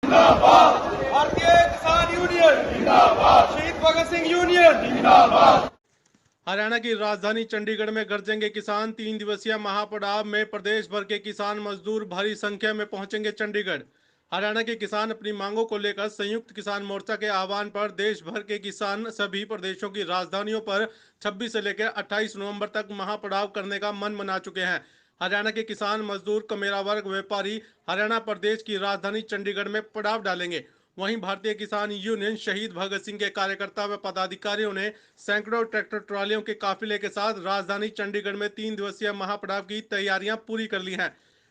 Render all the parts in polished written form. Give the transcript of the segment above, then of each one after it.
भारतीय किसान यूनियन जिंदाबाद, शहीद भगत सिंह यूनियन जिंदाबाद। हरियाणा की राजधानी चंडीगढ़ में गरजेंगे किसान। 3 दिवसीय महापड़ाव में प्रदेश भर के किसान मजदूर भारी संख्या में पहुंचेंगे चंडीगढ़। हरियाणा के किसान अपनी मांगों को लेकर संयुक्त किसान मोर्चा के आह्वान पर देश भर के किसान सभी प्रदेशों की राजधानियों पर 26 से लेकर 28 नवंबर तक महापड़ाव करने का मन बना चुके हैं। हरियाणा के किसान मजदूर कमेरा वर्ग व्यापारी हरियाणा प्रदेश की राजधानी चंडीगढ़ में पड़ाव डालेंगे। वहीं भारतीय किसान यूनियन शहीद भगत सिंह के कार्यकर्ता व पदाधिकारियों ने सैकड़ों ट्रैक्टर ट्रॉलियों के काफिले के साथ राजधानी चंडीगढ़ में 3 दिवसीय महापड़ाव की तैयारियां पूरी कर ली हैं।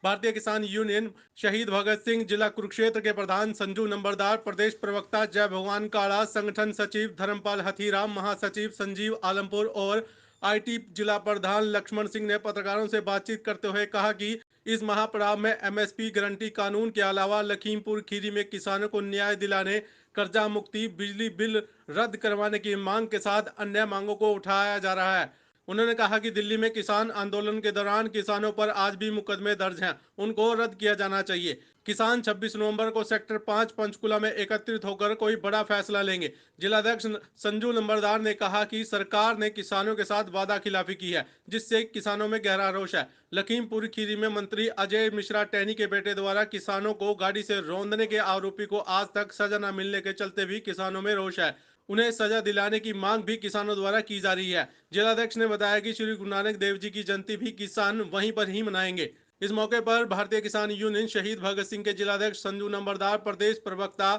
भारतीय किसान यूनियन शहीद भगत सिंह जिला कुरुक्षेत्र के प्रधान संजू नंबरदार, प्रदेश प्रवक्ता जय भगवान काड़ा, संगठन सचिव धर्मपाल हथीराम, महासचिव संजीव आलमपुर और आईटी जिला प्रधान लक्ष्मण सिंह ने पत्रकारों से बातचीत करते हुए कहा कि इस महापड़ाव में एमएसपी गारंटी कानून के अलावा लखीमपुर खीरी में किसानों को न्याय दिलाने, कर्जा मुक्ति, बिजली बिल रद्द करवाने की मांग के साथ अन्य मांगों को उठाया जा रहा है। उन्होंने कहा कि दिल्ली में किसान आंदोलन के दौरान किसानों पर आज भी मुकदमे दर्ज हैं, उनको रद्द किया जाना चाहिए। किसान 26 नवंबर को सेक्टर 5 पंचकुला में एकत्रित होकर कोई बड़ा फैसला लेंगे। जिलाध्यक्ष संजू नंबरदार ने कहा कि सरकार ने किसानों के साथ वादा खिलाफी की है, जिससे किसानों में गहरा रोष है। लखीमपुर खीरी में मंत्री अजय मिश्रा टैनी के बेटे द्वारा किसानों को गाड़ी से रौंदने के आरोपी को आज तक सजा न मिलने के चलते भी किसानों में रोष है। उन्हें सजा दिलाने की मांग भी किसानों द्वारा की जा रही है। जिलाध्यक्ष ने बताया कि श्री गुरु नानक देव जी की जयंती भी किसान वहीं पर ही मनाएंगे। इस मौके पर भारतीय किसान यूनियन शहीद भगत सिंह के जिलाध्यक्ष संजू नंबरदार, प्रदेश प्रवक्ता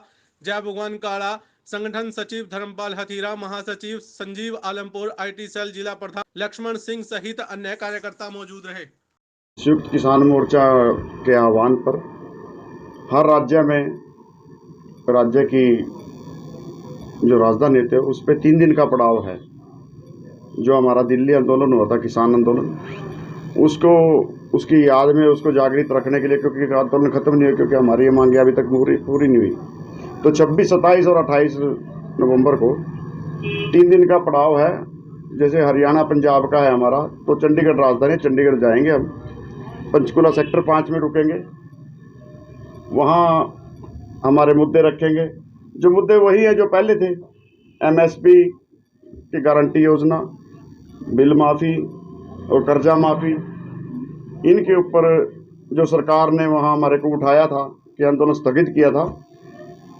जय भगवान काड़ा, संगठन सचिव धर्मपाल हथीरा, महासचिव संजीव आलमपुर, आईटी सेल जिला प्रधान लक्ष्मण सिंह सहित अन्य कार्यकर्ता मौजूद रहे। संयुक्त किसान मोर्चा के आह्वान पर हर राज्य में राज्य की जो राजधानी थे उस पर 3 दिन का पड़ाव है। जो हमारा दिल्ली आंदोलन हुआ था, किसान आंदोलन, उसकी याद में उसको जागृत रखने के लिए, क्योंकि आंदोलन खत्म नहीं हुआ, क्योंकि हमारी ये मांगे अभी तक पूरी नहीं हुई। तो 26, 27 और 28 नवंबर को 3 दिन का पड़ाव है। जैसे हरियाणा पंजाब का है हमारा, तो चंडीगढ़ राजधानी चंडीगढ़ जाएंगे हम। पंचकुला सेक्टर 5 में रुकेंगे, वहाँ हमारे मुद्दे रखेंगे। जो मुद्दे वही है जो पहले थे, एमएसपी की गारंटी योजना, बिल माफ़ी और कर्जा माफ़ी, इनके ऊपर जो सरकार ने वहाँ हमारे को उठाया था कि आंदोलन स्थगित किया था,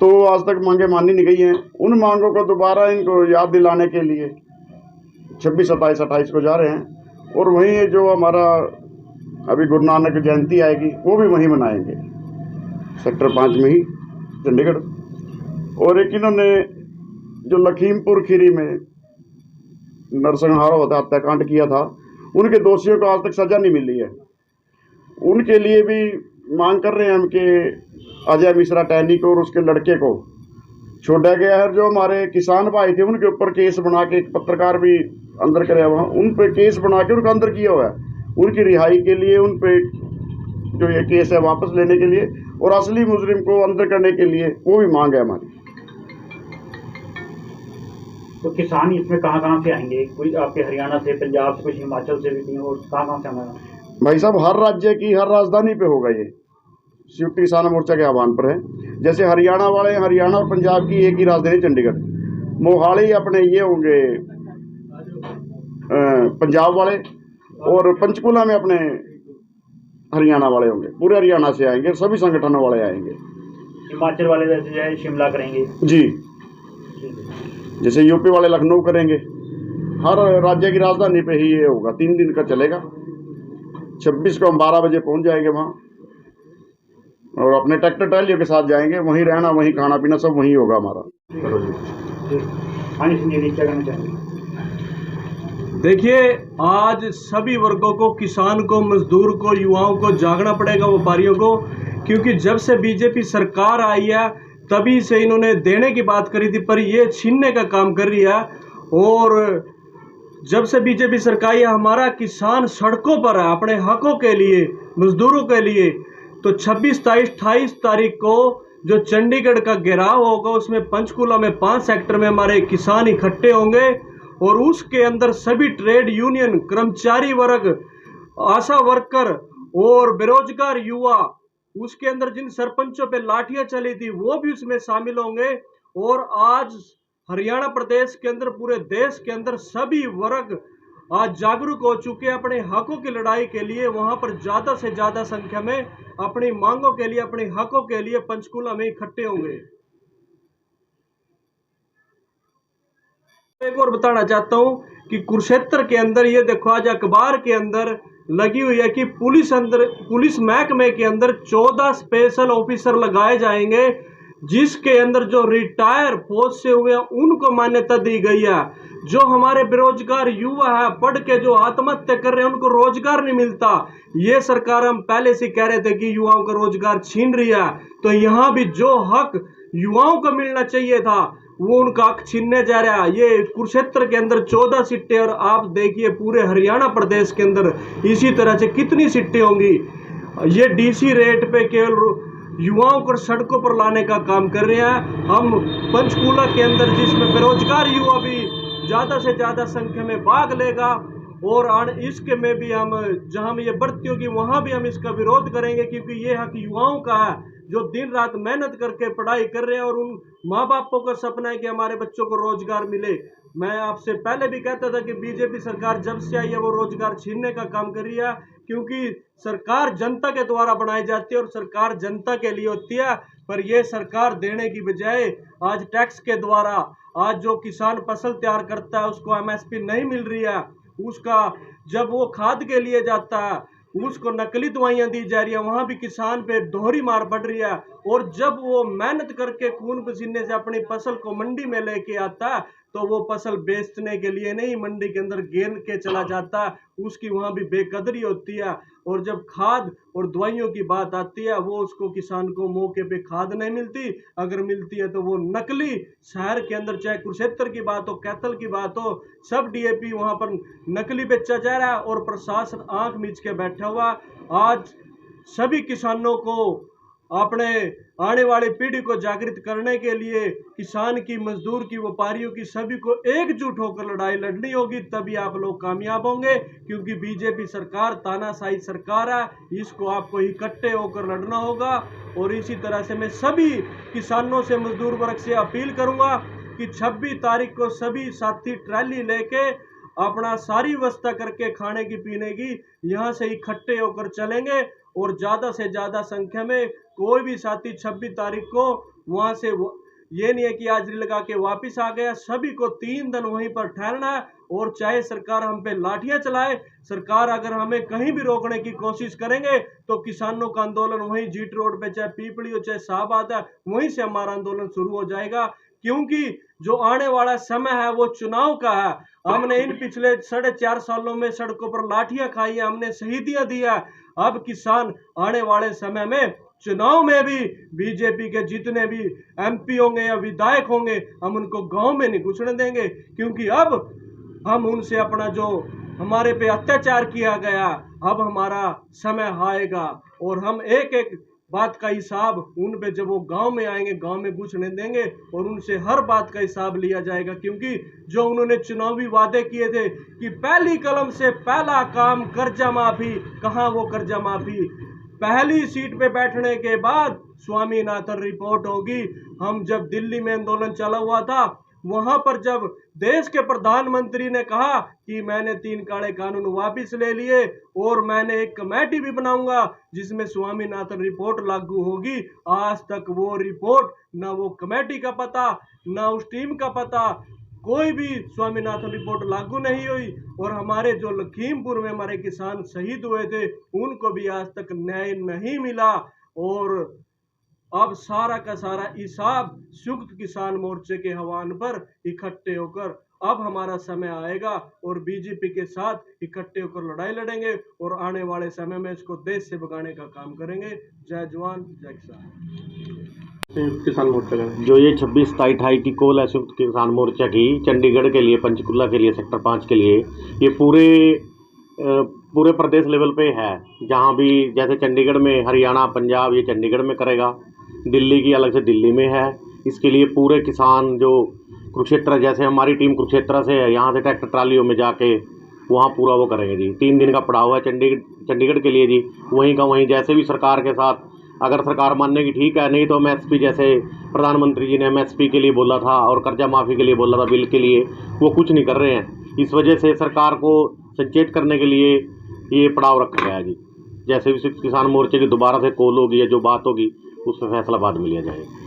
तो आज तक मांगे मानी नहीं गई हैं। उन मांगों को दोबारा इनको याद दिलाने के लिए 26, 27, 28 को जा रहे हैं। और वहीं जो हमारा अभी गुरु नानक जयंती आएगी वो भी वहीं मनाएंगे, सेक्टर 5 में ही चंडीगढ़। और एक इन्होंने जो लखीमपुर खीरी में नरसंहार होता हत्याकांड किया था, उनके दोषियों को आज तक सजा नहीं मिली है। उनके लिए भी मांग कर रहे हैं हम कि अजय मिश्रा टैनी को और उसके लड़के को छोड़ा गया है। जो हमारे किसान भाई थे उनके ऊपर केस बना के, एक पत्रकार भी अंदर करे हुआ, उन पे केस बना के उनका अंदर किया हुआ है। उनकी रिहाई के लिए, उन पे जो ये केस है वापस लेने के लिए और असली मुजरिम को अंदर करने के लिए वो भी मांग है हमारी। तो किसान इसमें कहाँ से आएंगे? कोई आपके हरियाणा से, पंजाब से, कुछ हिमाचल से भी, और कहाँ से आएगा? भाई साहब, हर राज्य की हर राजधानी पे होगा। ये संयुक्त किसान मोर्चा के आह्वान पर है। जैसे हरियाणा वाले, हरियाणा और पंजाब की एक ही राजधानी चंडीगढ़, मोहाली अपने ये होंगे पंजाब वाले, और पंचकुला में अपने हरियाणा वाले होंगे। पूरे हरियाणा से आएंगे, सभी संगठनों वाले आएंगे। हिमाचल वाले जैसे शिमला करेंगे जी, जैसे यूपी वाले लखनऊ करेंगे। हर राज्य की राजधानी पे ही ये होगा, 3 दिन का चलेगा। 26 को हम 12 बजे पहुंच जाएंगे वहाँ, और अपने ट्रैक्टर ट्रॉलियों के साथ जाएंगे। वहीं रहना, वहीं खाना पीना सब वहीं होगा हमारा। देखिए, आज सभी वर्गों को, किसान को, मजदूर को, युवाओं को जागना पड़ेगा, व्यापारियों को, क्योंकि जब से बीजेपी सरकार आई है तभी से इन्होंने देने की बात करी थी, पर ये छीनने का काम कर रही है। और जब से बीजेपी सरकार है, हमारा किसान सड़कों पर है अपने हकों के लिए, मजदूरों के लिए। तो 26, 27, 28 तारीख को जो चंडीगढ़ का घेराव होगा, उसमें पंचकुला में 5 सेक्टर में हमारे किसान इकट्ठे होंगे, और उसके अंदर सभी ट्रेड यूनियन, कर्मचारी वर्ग, आशा वर्कर और बेरोजगार युवा उसके अंदर जिन सरपंचों पे लाठियां चली थी वो भी उसमें शामिल होंगे। और आज हरियाणा प्रदेश के अंदर, पूरे देश के अंदर सभी वर्ग आज जागरूक हो चुके हैं अपने हकों की लड़ाई के लिए। वहां पर ज्यादा से ज्यादा संख्या में अपनी मांगों के लिए, अपने हकों के लिए पंचकूला में इकट्ठे होंगे। एक और बताना चाहता हूं कि कुरुक्षेत्र के अंदर ये देखो, आज अखबार के अंदर लगी हुई है कि पुलिस महकमे के अंदर 14 स्पेशल ऑफिसर लगाए जाएंगे, जिसके अंदर जो रिटायर फौज से हुए उनको मान्यता दी गई है। जो हमारे बेरोजगार युवा है, पढ़ के जो आत्महत्या कर रहे हैं, उनको रोजगार नहीं मिलता। ये सरकार, हम पहले से कह रहे थे कि युवाओं का रोजगार छीन रही है, तो यहाँ भी जो हक युवाओं को मिलना चाहिए था वो उनका हक छीनने जा रहा है। ये कुरुक्षेत्र के अंदर 14 सीटें, और आप देखिए पूरे हरियाणा प्रदेश के अंदर इसी तरह से कितनी सीटें होंगी। ये डीसी रेट पे केवल युवाओं को सड़कों पर लाने का काम कर रहे हैं। हम पंचकूला के अंदर, जिसमें बेरोजगार युवा भी ज्यादा से ज्यादा संख्या में भाग लेगा, और इसके में भी हम जहां ये बढ़ती होगी वहां भी हम इसका विरोध करेंगे, क्योंकि ये हक युवाओं का है जो दिन रात मेहनत करके पढ़ाई कर रहे हैं, और उन माँ बापों का सपना है कि हमारे बच्चों को रोजगार मिले। मैं आपसे पहले भी कहता था कि बीजेपी सरकार जब से आई है वो रोजगार छीनने का काम कर रही है, क्योंकि सरकार जनता के द्वारा बनाई जाती है और सरकार जनता के लिए होती है। पर यह सरकार देने की बजाय आज टैक्स के द्वारा, आज जो किसान फसल तैयार करता है उसको एमएसपी नहीं मिल रही है, उसका जब वो खाद के लिए जाता है उसको नकली दवाइयां दी जा रही है, वहां भी किसान पे दोहरी मार पड़ रही है। और जब वो मेहनत करके खून पसीने से अपनी फसल को मंडी में लेके आता है, तो वो फसल बेचने के लिए नहीं, मंडी के अंदर गेन के चला जाता है, उसकी वहां भी बेकदरी होती है। और जब खाद और दवाइयों की बात आती है, वो उसको किसान को मौके पे खाद नहीं मिलती, अगर मिलती है तो वो नकली, शहर के अंदर चाहे कुरुक्षेत्र की बात हो, कैथल की बात हो, सब डीएपी वहां पर नकली बेचा जा रहा है, और प्रशासन आंख मीच के बैठा हुआ। आज सभी किसानों को अपने आने वाली पीढ़ी को जागृत करने के लिए किसान की, मजदूर की, व्यापारियों की, सभी को एकजुट होकर लड़ाई लड़नी होगी, तभी आप लोग कामयाब होंगे। क्योंकि बीजेपी सरकार तानाशाही सरकार है, इसको आपको इकट्ठे होकर लड़ना होगा। और इसी तरह से मैं सभी किसानों से, मजदूर वर्ग से अपील करूंगा कि 26 तारीख को सभी साथी ट्रैली लेके अपना सारी व्यवस्था करके खाने की, पीने की, यहाँ से इकट्ठे होकर चलेंगे। और ज़्यादा से ज़्यादा संख्या में कोई भी साथी 26 तारीख को वहाँ से, ये नहीं है कि आज लगा के वापस आ गया, सभी को 3 दिन वहीं पर ठहरना है। और चाहे सरकार हम पे लाठियां चलाए, सरकार अगर हमें कहीं भी रोकने की कोशिश करेंगे तो किसानों का आंदोलन वहीं जीट रोड पे, चाहे पीपली हो चाहे शाहबाद है, वहीं से हमारा आंदोलन शुरू हो जाएगा। क्योंकि जो आने वाला समय है वो चुनाव का है। हमने इन पिछले 4.5 सालों में सड़कों पर लाठियां खाई है, हमने शहीदियां दी है। अब किसान आने वाले समय में चुनाव में भी बीजेपी के जितने भी एमपी होंगे या विधायक होंगे, हम उनको गांव में नहीं घुसने देंगे, क्योंकि अब हम उनसे अपना जो हमारे पे अत्याचार किया गया, अब हमारा समय आएगा और हम एक एक बात का हिसाब उन पे, जब वो गांव में आएंगे, गांव में घुसने देंगे और उनसे हर बात का हिसाब लिया जाएगा। क्योंकि जो उन्होंने चुनावी वादे किए थे कि पहली कलम से पहला काम कर्जा माफी, कहाँ वो कर्जा माफी? पहली सीट पे बैठने के बाद स्वामीनाथन रिपोर्ट होगी। हम जब दिल्ली में आंदोलन चला हुआ था, वहां पर जब देश के प्रधानमंत्री ने कहा कि मैंने 3 काले कानून वापस ले लिए और मैंने एक कमेटी भी बनाऊंगा जिसमें स्वामीनाथन रिपोर्ट लागू होगी, आज तक वो रिपोर्ट, ना वो कमेटी का पता, ना उस टीम का पता, कोई भी स्वामीनाथन रिपोर्ट लागू नहीं हुई। और हमारे जो लखीमपुर में हमारे किसान शहीद हुए थे, उनको भी आज तक न्याय नहीं मिला। और अब सारा का सारा हिसाब संयुक्त किसान मोर्चे के आह्वान पर इकट्ठे होकर अब हमारा समय आएगा और बीजेपी के साथ इकट्ठे होकर लड़ाई लड़ेंगे और आने वाले समय में इसको देश से भगाने का काम करेंगे। जय जवान जय किसान। संयुक्त किसान मोर्चा का जो ये 26, 27, 28 की कॉल है संयुक्त किसान मोर्चा की चंडीगढ़ के लिए, पंचकुला के लिए, सेक्टर 5 के लिए, ये पूरे प्रदेश लेवल पे है। जहाँ भी जैसे चंडीगढ़ में, हरियाणा, पंजाब, ये चंडीगढ़ में करेगा, दिल्ली की अलग से दिल्ली में है। इसके लिए पूरे किसान जो कुरुक्षेत्र, जैसे हमारी टीम कुरुक्षेत्र से है, यहाँ से ट्रैक्टर ट्रालियों में जाके वहाँ पूरा वो करेंगे जी। 3 दिन का पड़ाव है चंडीगढ़ के लिए जी। वहीं का वहीं जैसे भी सरकार के साथ अगर सरकार मानने की ठीक है, नहीं तो एमएसपी जैसे प्रधानमंत्री जी ने एमएसपी के लिए बोला था और कर्जा माफ़ी के लिए बोला था बिल के लिए, वो कुछ नहीं कर रहे हैं। इस वजह से सरकार को सचेत करने के लिए ये पड़ाव रखा गया है जी। जैसे भी संयुक्त किसान मोर्चे की दोबारा से कॉल होगी या जो बात होगी उस पर फैसला बाद में लिया जाएगा।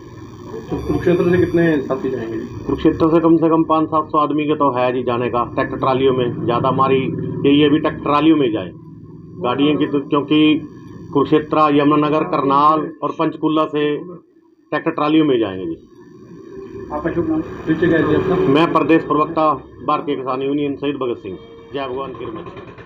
तो कुरुक्षेत्र से कितने साथी जाएंगे? कुरुक्षेत्र से कम 500-700 आदमी के तो है जी जाने का, ट्रैक्टर ट्रालियों में। ज़्यादा हमारी यही अभी ट्रैक्टर ट्रालियों में जाए गाड़ियों की, तो क्योंकि कुरुक्षेत्र, यमुनानगर, करनाल और पंचकुला से ट्रैक्टर ट्रालियों में जाएंगे जी। आपका शुभ नाम? परिचय क्या है जी आपका? मैं प्रदेश प्रवक्ता भारतीय किसान यूनियन शहीद भगत सिंह। जय भगवान की रमन।